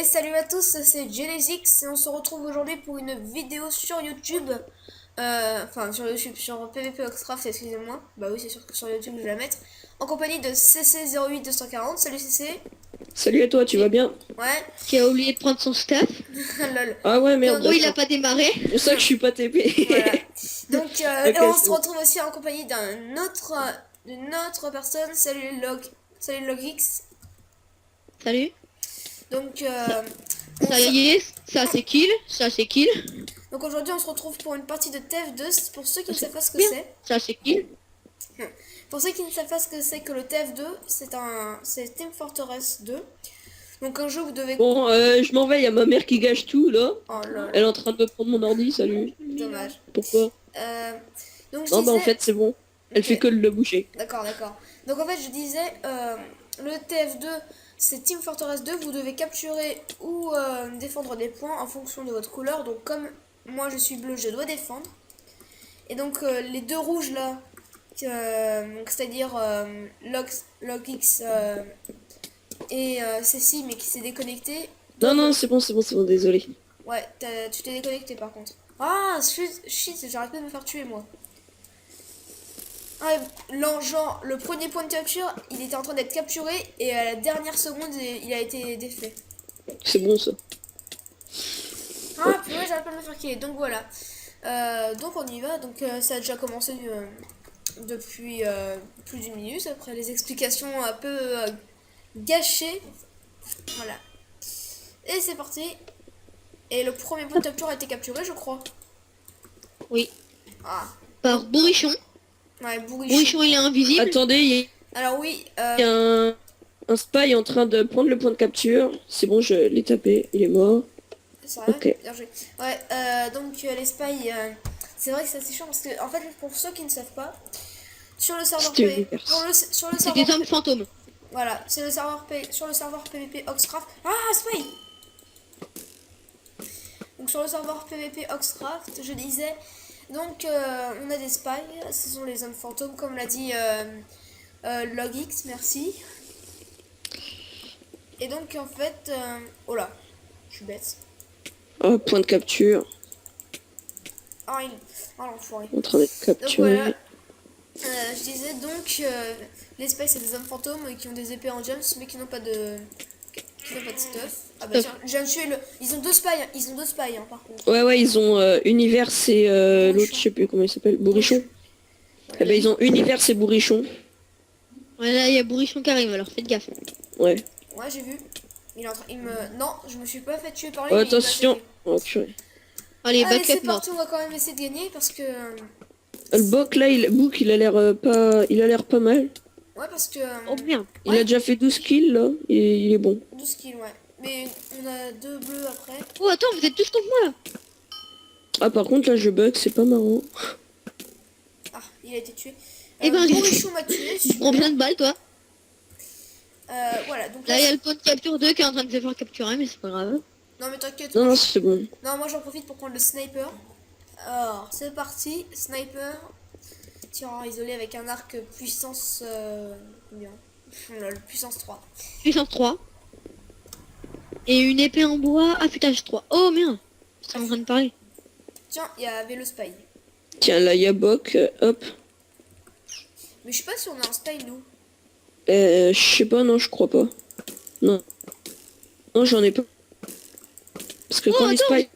salut à tous, c'est Genesix et on se retrouve aujourd'hui pour une vidéo sur YouTube. Enfin sur YouTube, sur PvP Oxcraft, excusez-moi. Bah oui, c'est sûr que sur YouTube je vais la mettre. En compagnie de CC08240. Salut CC. Salut à toi, tu vas bien? Ouais. Qui a oublié de prendre son staff. Lol. Ah ouais, Et merde, on- Oui, il a d'accord. pas démarré. C'est pour ça que je suis pas TP. Voilà. Donc Ok, et on c'est se bon. retrouve aussi en compagnie d'une autre personne. Salut Logix. Salut. Donc Ça, on ça se- y est, ça c'est kill, ça c'est kill, donc aujourd'hui on se retrouve pour une partie de TF2. Pour ceux qui ça ne savent c'est pas ce que bien, c'est. ça c'est kill. Pour ceux qui ne savent pas ce que c'est que le TF2, c'est Team Fortress 2. Donc un jeu où vous devez... Bon, je m'en vais, il y a ma mère qui gâche tout là. Oh lol, Elle est en train de me prendre mon ordi, salut. dommage. Pourquoi? Euh, donc je Non, bah en disais... fait, c'est bon. Elle Ok, fait que le boucher. d'accord. Donc en fait je disais, le TF2, c'est Team Fortress 2. Vous devez capturer ou défendre des points en fonction de votre couleur. Donc comme moi je suis bleu, je dois défendre. Et donc les deux rouges là, donc c'est-à-dire Logix et Cécile, mais qui s'est déconnecté. Non, non, doivent- c'est bon, désolé. Ouais, tu t'es déconnecté par contre. Ah, shit, j'arrête pas de me faire tuer moi. Ah, genre, le premier point de capture, il était en train d'être capturé et à la dernière seconde, il a été défait. C'est bon ça. Ah, purée, j'arrête pas de me faire killer. Donc voilà. Donc on y va. Donc ça a déjà commencé depuis plus d'une minute après les explications un peu gâchées. Voilà. Et c'est parti. Et le premier point de capture a été capturé, je crois. Oui. Ah, Par Bourrichon. ouais, bourrichon. Bourrichon il est invisible. Attendez, Alors oui, il y a un spy en train de prendre le point de capture. C'est bon, je l'ai tapé, il est mort. c'est vrai, Ok. bien joué. Ouais, donc les spies, c'est vrai que c'est assez chiant parce que, en fait, pour ceux qui ne savent pas, sur le serveur C'était P, univers. sur le C'est serveur des hommes fantômes. voilà, c'est le serveur sur le serveur PvP Oxcraft. Ah, spy. Donc sur le serveur PvP Oxcraft, je disais, donc on a des spies, ce sont les hommes fantômes, comme l'a dit Logix, merci. Et donc en fait, oh là, je suis bête. Ah, point de capture. Ah, l'enfoiré. En train d'être Donc capturé. voilà, je disais donc, les spies c'est des hommes fantômes qui ont des épées en gems, mais qui n'ont pas de stuff. Ah bah tiens, j'ai tué le... Ils ont deux spies, hein, par contre. Ouais, ils ont Univers et l'autre, je sais plus comment il s'appelle, Bourrichon. Eh ben, ils ont Univers et Bourrichon. Ouais, là il y a Bourrichon qui arrive, alors faites gaffe. Ouais. Ouais, j'ai vu. Il me... Non, je me suis pas fait tuer par lui, Oh, mais il m'a attention. attaqué. Oh, purée. Allez, Allez, backup c'est mort. parti, on va quand même essayer de gagner parce que... Le Boc là, il a l'air il a l'air pas mal. Ouais, parce que... Oh merde. Il a déjà fait 12 kills là, et il est bon. 12 kills, ouais. Mais on a deux bleus après. Oh attends, vous êtes tous contre moi là. Ah par contre là je bug, c'est pas marrant. Ah, il a été tué. Eh ben, Bourrichon m'a tué. Tu prends plein de balles toi. Voilà, donc Là il y a le point de capture 2 qui est en train de se faire capturer, mais c'est pas grave. Non, mais t'inquiète. Non, c'est bon. Non, moi j'en profite pour prendre le sniper. Alors, c'est parti. Sniper. Tirant isolé avec un arc puissance... combien Lol, puissance 3. Puissance 3. Et une épée en bois, affûtage 3. Oh merde. C'est en train de parler. Tiens, il y avait le spy. Tiens là il y a Boc, hop. Mais je sais pas si on a un spy, nous. Je sais pas, non je crois pas. Non. Non j'en ai pas. Parce que Oh, quand les attends, spies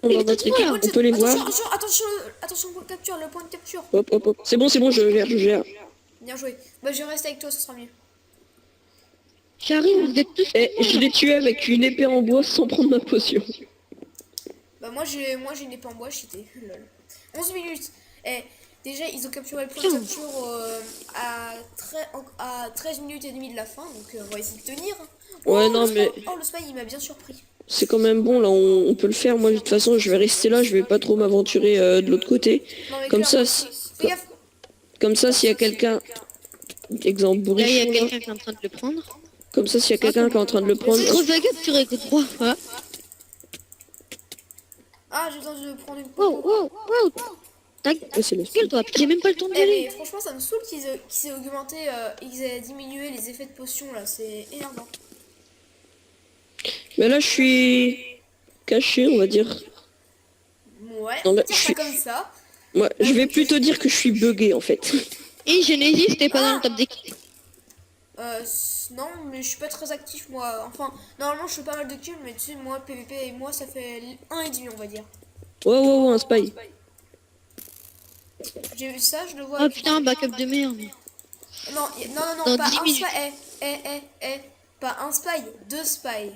sont dans notre équipe, on peut les voir. Attention, point de capture, le point de capture. Hop. C'est bon, je gère. Bien joué. Bah, je reste avec toi, ce sera mieux. J'arrive, vous êtes tous. Et je l'ai tué avec une épée en bois sans prendre ma potion. Bah, moi j'ai une épée en bois, cheaté. Lol. 11 minutes. Et déjà, ils ont capturé le point de capture à 13 minutes et demie de la fin, donc on va essayer de tenir. Ouais, Oh, non, le mais spy- Oh, le spy, il m'a bien surpris. c'est quand même bon, là, on peut le faire. Moi, de toute façon, je vais rester là, je vais pas trop m'aventurer de l'autre côté. Non, mais Comme ça, clairement, fais gaffe. Comme ça, s'il y a quelqu'un... Exemple, Là il y a Bourrichon, là. quelqu'un qui est en train de le prendre. Comme ça, s'il y a quelqu'un qui est en train de le prendre... C'est trop vague sur écoute 3. Hein. Ah, j'ai besoin de prendre une Wow. Tac. Ouais, c'est le Gueule toi, j'ai même pas le temps de Eh, aller. mais franchement, ça me saoule qu'ils aient augmenté, ils aient diminué les effets de potion là, c'est énervant. Mais là, je suis caché, on va dire. Ouais, Non, là, tiens, je ça suis- comme ça. Moi, je vais plutôt dire que je suis bugué, en fait. Et Genesis, t'es pas dans le top des kills. Non, mais je suis pas très actif moi. Enfin, normalement je fais pas mal de kills, mais tu sais, moi, PVP et moi, ça fait 1,5, on va dire. Ouais, un spy. J'ai vu ça, je le vois. Oh putain, backup de merde. Non, Dans pas 10 un minutes. spy. Pas un spy, deux spies.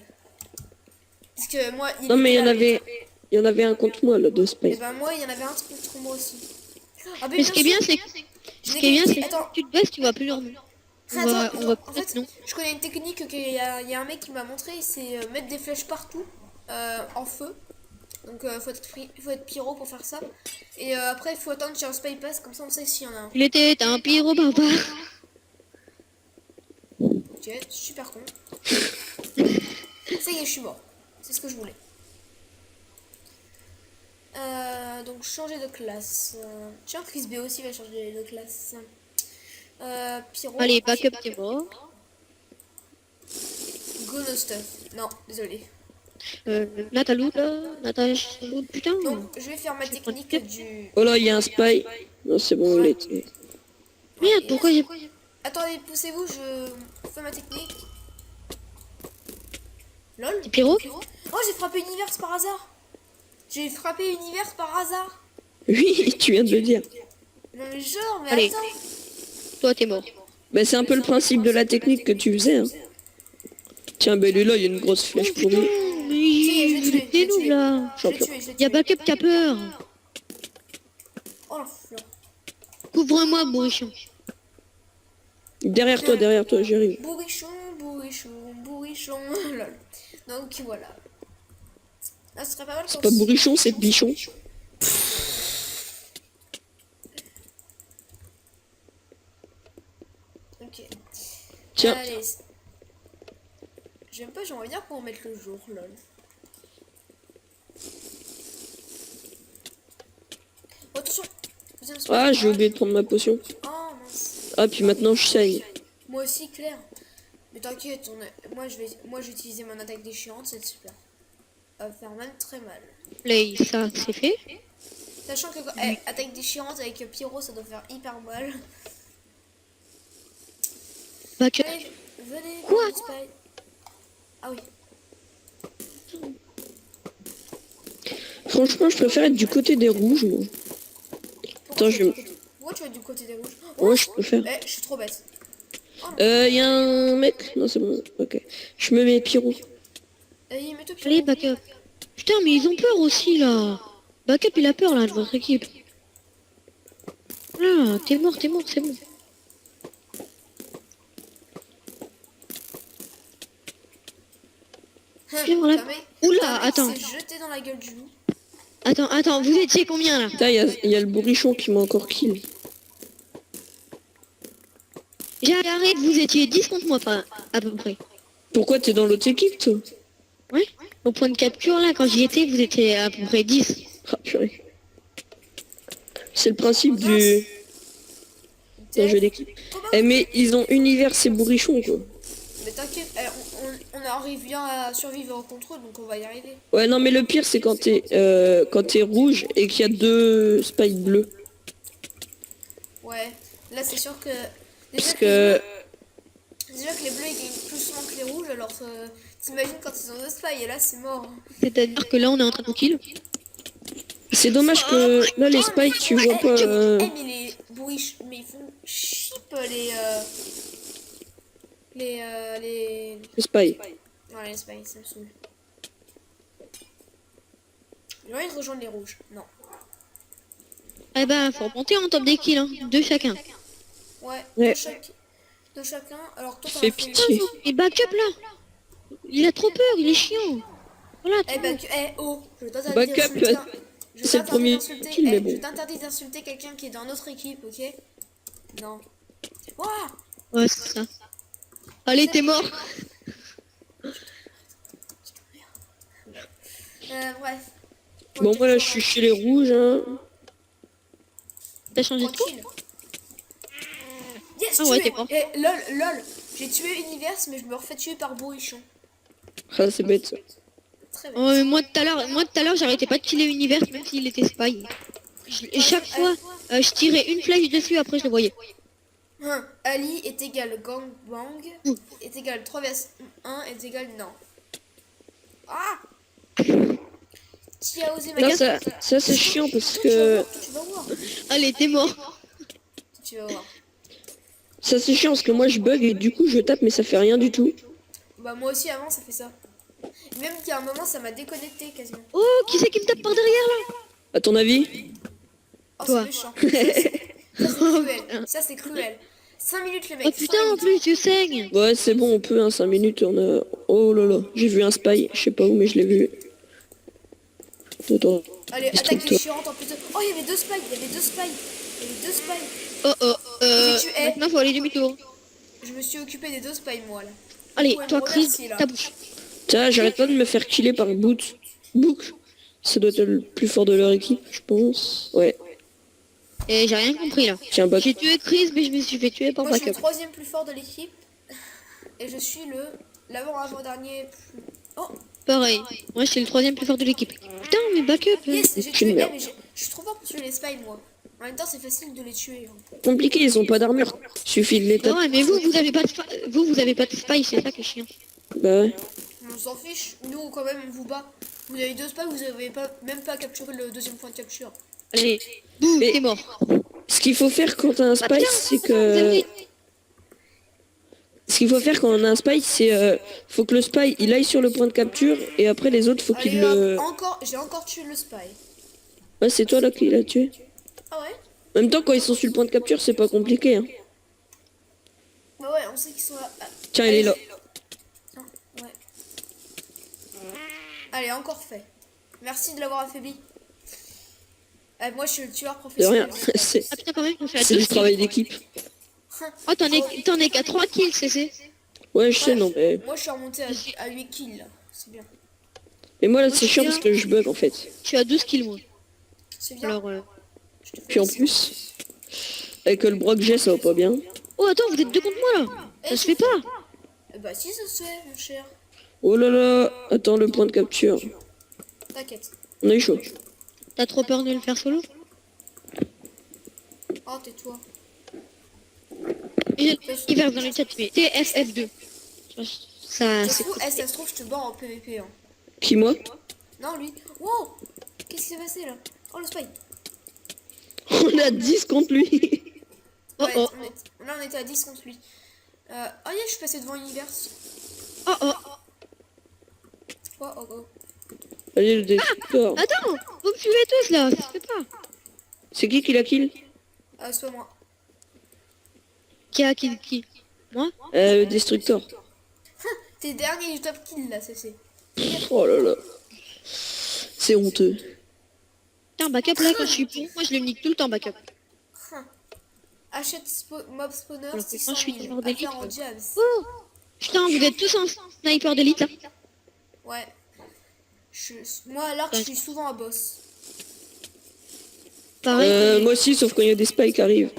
Parce que moi, Non, mais était là, le- il y en avait un contre moi, là, de Et spy. ben moi, il y en avait un contre moi aussi. Ah, Mais ce qui est bien, c'est que Attends, si tu te baisses, tu vois plus leur nom. On va en peut-être fait, non. je connais une technique qu'il y a un mec qui m'a montré, c'est mettre des flèches partout en feu. Donc faut être pyro pour faire ça. Et après il faut attendre qu'il y ait un spy pass, comme ça on sait s'il y en a un. Il était un pyro barbare. Ok, super con. Ça y est, je suis mort. C'est ce que je voulais. Donc changer de classe. Tiens, Chris B aussi va changer de classe. Pyro. Allez, backup, t'es mort. Go no stuff. Non, désolé. Natalou, là. Natalou, putain. Donc je vais faire ma technique du. Oh là, il y a un spy. Non, c'est bon, il était. Merde, pourquoi j'ai... Attendez, poussez-vous, je fais ma technique. LOL. T'es pyro? Oh, j'ai frappé Univers par hasard. J'ai frappé Univers par hasard. Oui, tu viens de le dire. Non mais genre, mais Allez. attends. Toi, t'es mort. Bah, c'est un peu le principe de la technique que tu faisais. Hein. Tiens, bah, lui, là, il y a une grosse flèche pour lui. Mais je l'ai tué, t'es nous, là. Je l'ai tué, je l'ai tué. Y'a backup qui a peur. Oh l'enfleur. Couvre-moi, bourrichon. Derrière toi, j'arrive. Bourrichon, lol. Donc voilà. Ah, ce serait pas mal C'est pas bourrichon, c'est bichon. Ok. Tiens, Allez. J'aime pas, j'aimerais bien qu'on mette le jour, lol. Oh, attention. Deuxième spot. ah, j'ai oublié de prendre ma potion. Oh mince. Ah, puis maintenant, je saigne. Moi aussi, Claire. Mais t'inquiète, moi je vais utiliser mon attaque déchirante, c'est super. Ça va faire même très mal. Play, ça, c'est fait. Sachant que attaque déchirante avec Pyro, ça doit faire hyper mal. Backup. Allez, venez, Quoi? le spy. Ah oui. Franchement, je préfère être du côté des rouges, moi. Attends, Pourquoi tu vas être du côté des rouges? Ouais, je préfère. Je suis trop bête. Y a un mec? Non, c'est bon. Ok. Je me mets pyro. Mets-toi Pyro. Allez, backup. Putain, mais ils ont peur aussi, là. Backup, il a peur, là, de votre équipe. Là, t'es mort, c'est bon. Pyro, là. Oula, attends. s'est jeté dans la gueule du loup. Attends, vous étiez combien, là? Putain, il y a le bourrichon qui m'a encore kill. J'arrête, vous étiez 10 contre moi, enfin, à peu près. Pourquoi t'es dans l'autre équipe, toi? Ouais. Au point de capture, là, quand j'y étais, vous étiez à peu près 10. Ah, purée. C'est le principe d'un jeu d'équipe. Mais ils ont univers et bourrichon, quoi. Mais t'inquiète, on arrive bien à survivre contre eux, donc on va y arriver. Ouais, non, mais le pire, c'est quand t'es rouge et qu'il y a deux spikes bleus. Ouais, là c'est sûr que... Parce que... Déjà que les bleus ils gagnent plus souvent que les rouges, alors t'imagines quand ils ont deux spies, et là c'est mort. C'est-à-dire que là, on est en train de kill. C'est dommage que là, les spikes, tu vois pas... Mais les bourriches, mais ils font chip les... Le spy. Ouais, les spies, ça me saoule. J'ai envie de rejoindre les rouges, non. Eh ben, faut remonter en top des kills, hein. Deux chacun. Ouais, Ouais. de chacun. Alors toi, t'en Fais as fait pitié. Et backup, là. Il a trop peur, il est chiant. Voilà, Eh ben, je t'interdis Backup, d'insulter. c'est le premier kill, mais bon. Je t'interdis d'insulter quelqu'un qui est dans notre équipe, ok? Non. Ouah. Ouais, c'est ça. Allez, t'es mort. Bref. Bon, moi, là, je suis chez les rouges, hein. T'as changé de coup? Tranquille. Yes, Ah ouais, tué. t'es mort. Lol. J'ai tué Univers, mais je me refais tuer par Bourrichon. Ah, c'est bête, ça. très bête. Oh, mais moi tout à l'heure, j'arrêtais pas de killer univers même s'il était spy. Et chaque fois, je tirais une flèche dessus, après je le voyais. Ali est égal gangbang Ouh. est égal 3 vs 1 est égal non. Ah, qui a osé ma Là, gueule. ça c'est chiant parce Toi, que... tu vas voir. Allez, t'es mort. Tu vas voir. Ça c'est chiant parce que moi je bug et du coup je tape mais ça fait rien du tout. Bah moi aussi avant ça fait ça. Même qu'à un moment ça m'a déconnecté quasiment. Oh, qui c'est qui me tape par derrière là? À ton avis? Oh Toi. c'est méchant. Ça c'est cruel. Ça c'est cruel. 5 minutes le mec. Oh 5 putain, en minutes. plus, je saigne. Ouais c'est bon on peut, hein, 5 minutes on a... Oh là là, j'ai vu un spy, je sais pas où mais je l'ai vu. Attends, Allez, attaque destructeur. chiante en plus de... Oh il y avait deux spies. Il y avait deux spies. Il y avait deux spies. Oh, Mais tu es- maintenant faut aller demi-tour. Je me suis occupé des deux spies moi là. Allez, Vous pouvez toi, me Chris, remercier, là. ta bouche. Tiens, j'arrête pas de me faire killer par Book. Ça doit être le plus fort de leur équipe, je pense. Ouais, Et j'ai rien compris là. tiens, bah, J'ai tué Chris, mais je me suis fait tuer par Moi je suis le backup. troisième plus fort de l'équipe. Et je suis l'avant-dernier plus... Oh Pareil, moi je suis le troisième plus fort de l'équipe. Putain, mais backup. yes, j'ai Aucune tué... merde. mais je suis trop fort pour tuer les spies moi. En même temps c'est facile de les tuer. Hein. compliqué, ils ont pas d'armure. Suffit de les Bah taper. ouais, mais vous avez pas de vous avez pas de spy, c'est ça qui est chiant. Bah ouais. On s'en fiche, nous quand même on vous bat. Vous avez deux spies, vous avez pas, même pas capturé le deuxième point de capture. Allez, boum, Mais- t'es mort. Ce qu'il faut faire quand t'as un Bah, spy, putain, c'est vous que... avez- Ce qu'il faut faire quand on a un spy, c'est... faut que le spy, il aille sur le point de capture, et après les autres, faut qu'il Allez le... hop, encore, j'ai encore tué le spy. Ouais, c'est toi là qui l'a tué. Ah ouais? En même temps, quand ils sont sur le point de capture, c'est pas compliqué. Hein. Bah ouais, on sait qu'ils sont là. Ah, Tiens, il est là. tiens, ouais. Allez, encore fait. Merci de l'avoir affaibli. Moi je suis le tueur De professionnel. rien, c'est Ah putain, quand même, on fait à c'est 12 du kills. travail d'équipe. Oh, t'en es qu'à 3 kills, c'est. Ouais, je sais, non, mais... Moi je suis remonté à 8 kills là. C'est bien. Mais moi, là, c'est chiant parce que je bug, en fait. Je suis à 12 kills, moi. C'est bien. Alors, Je te Puis en félicite. plus, avec le Brock G, ça va pas bien. Oh, attends, vous êtes deux contre moi là. Ça se fait pas. Bah si ça se fait, mon cher. Oh là là, attends le point de capture. T'inquiète. On a eu chaud. T'as trop peur de le faire solo? Oh, tais-toi. Il verse dans le chat, mais TFF2. Ça, Ça se c'est trouve, ça se trouve, je te bats en PVP. Hein. Qui, moi? Non, lui. Wow! Qu'est-ce qui s'est passé là? Oh, le spy. On a 10 contre lui. Oh, Ouais, oh. là, on était à 10 contre lui. Oh, yeah, je suis passé devant Univers. Oh, oh. Oh, oh, oh. Allez, le destructeur. Attends, vous me suivez tous là, ça se fait pas. C'est qui l'a kill? C'est pas moi. Qui? Moi? Le destructeur. T'es dernier du top kill là, c'est. Oh là là. C'est honteux. Putain, backup là, quand je suis bon, moi je le nique tout le temps, backup. Achète mob spawner Alors que 600 quand je suis 000. toujours d'élite, Affaire en jabs. Oh putain, vous êtes tous en sniper d'élite là. Ouais. Moi, à l'arc, je suis souvent à boss. Pareil. Moi aussi, sauf quand il y a des spies qui arrivent.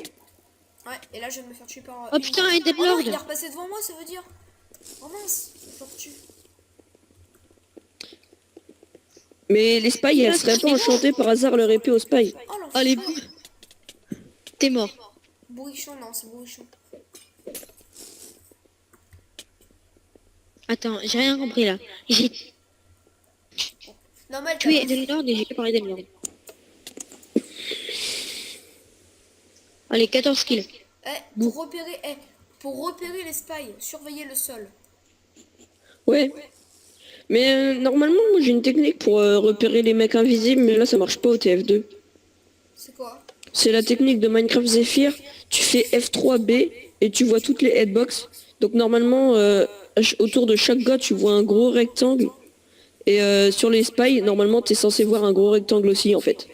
Ouais, et là, je vais me faire tuer par. Oh putain, un Oh non, Deadlord. il est repassé devant moi, ça veut dire. Oh mince, je me tue. Mais les spies, elles seraient pas enchantées par hasard leur épée au spy. Oh l'enfer. Allez, t'es mort. Bourrichon, non, c'est bourrichon. Attends, j'ai rien compris là. J'ai Normal, tué Edenlord et j'ai pas Edenlord. Allez, 14 kills. Pour repérer les spies, surveiller le sol. Ouais. Mais normalement, moi j'ai une technique pour repérer les mecs invisibles, mais là ça marche pas au TF2. C'est quoi? C'est la technique de Minecraft Zephyr. Tu fais F3B et tu vois toutes les headbox. Donc normalement, autour de chaque gars, tu vois un gros rectangle. Et sur les spies, normalement, t'es censé voir un gros rectangle aussi, en fait.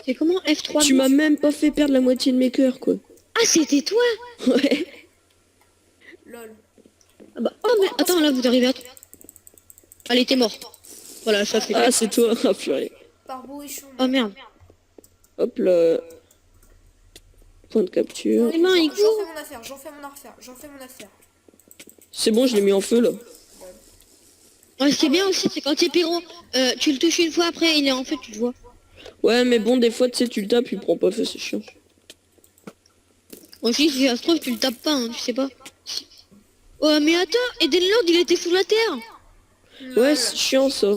C'est comment F3? Tu m'as même pas fait perdre la moitié de mes cœurs, quoi. Ah, c'était toi? Ouais. Lol. Ah bah, oh mais attends, là vous arrivez à... Allez, t'es mort. Voilà, ça fait. Ah, c'est toi. Ah, purée. Par bourrichon. Oh merde. Hop là. Point de capture. Les mains, il J'en court. fais mon affaire. C'est bon, je l'ai mis en feu, là. Ouais, ce qui est bien aussi, c'est quand t'es pyro, tu le touches une fois, après, il est en fait, tu le vois. Ouais, mais bon, des fois, tu sais, tu le tapes, il prend pas feu, c'est chiant. Aussi, si ça se trouve, tu le tapes pas, hein, tu sais pas. Ouais, mais attends, Edenlord, il était sous la terre. Ouais, Lol. c'est chiant, ça.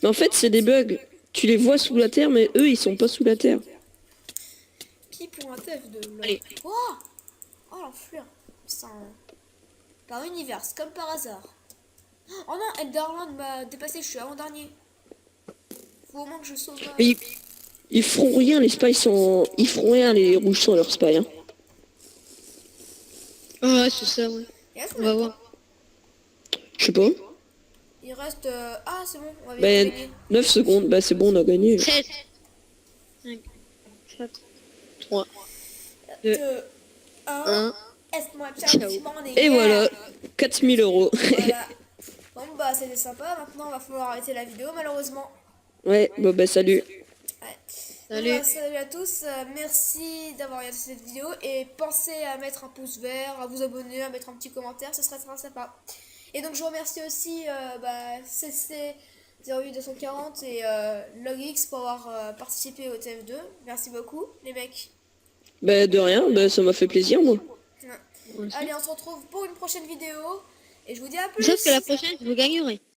Mais en fait, c'est des bugs. Tu les vois sous la terre, mais eux, ils sont pas sous la terre. Qui pour un TF2 lol. Allez. Oh, oh l'enflure. Putain. Par univers, comme par hasard. Oh non, Elderland m'a dépassé, je suis avant-dernier. Faut au moins que je sauve. Mais ils feront rien, les spies sont... Ils feront rien, les rouges sans leurs spies. Hein. Ouais, c'est ça, ouais. Il reste On combien va de voir. temps? Je sais pas. Il reste. Ah, c'est bon, on va Ben, gagner. 9 secondes, bah c'est bon, on a gagné. 7, 5, 4, 3, 2, 2, 1. 1. Est-moi Ciao. ciao, les Et gars. voilà, 4000 euros. Voilà. Bon, bah, c'était sympa. Maintenant, va falloir arrêter la vidéo, malheureusement. Ouais, bon bah salut. Ouais. Salut. Donc, bah, salut à tous. Merci d'avoir regardé cette vidéo. Et pensez à mettre un pouce vert, à vous abonner, à mettre un petit commentaire. Ce serait très sympa. Et donc, je remercie aussi CC 08240 et LogX pour avoir participé au TF2. Merci beaucoup, les mecs. Bah de rien, bah ça m'a fait plaisir moi. Ouais. Allez, on se retrouve pour une prochaine vidéo. Et je vous dis à plus. Sauf que la prochaine, vous gagnerez.